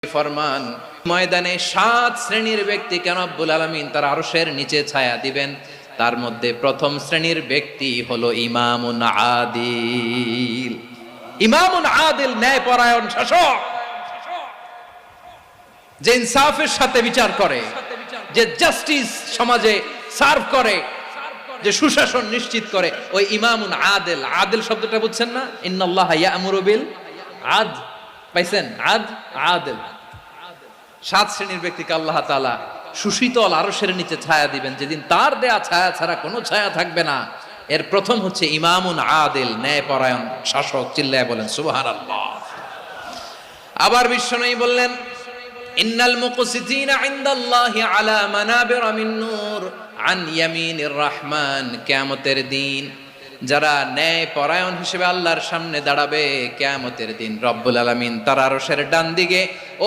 ফরমান ময়দানে 7 শ্রেণীর ব্যক্তিকে রব্বুল আলামিন তার আরশের নিচে ছায়া দিবেন। তার মধ্যে প্রথম শ্রেণীর ব্যক্তি হলো ইমামুন আদিল। ইমামুন আদিল, ন্যায়পরায়ণ শাসক, যে ইনসাফের সাথে বিচার করে, যে জাস্টিস সমাজে সার্ভ করে, যে সুশাসন নিশ্চিত করে, ওই ইমামুন আদিল। আদিল শব্দটা বুঝছেন না? ইন্নাল্লাহা ইয়া'মুরু বিল আদল। পাইছেন? আদিল। 7 শ্রেণীর ব্যক্তিকে আল্লাহ তাআলা সুশীতল আরশের নিচে ছায়া দিবেন, যেদিন তার দেয়া ছায়া ছাড়া কোনো ছায়া থাকবে না। এর প্রথম হচ্ছে ইমামুন আদিল, ন্যায়পরায়ণ শাসক। চিল্লায় বলেন সুবহানাল্লাহ। আবার বিশ্বনবী বললেন, ইন্নাল মুকসিতিনা ইনদাল্লাহি আলা মানাবিরা মিন নূর আন ইয়ামিনির রহমান। কিয়ামতের দিন যারা ন্যায়পরায়ণ হিসেবে আল্লাহর সামনে দাঁড়াবে, কিয়ামতের দিন রব্বুল আলামিন তার আরশের ডান দিকে ও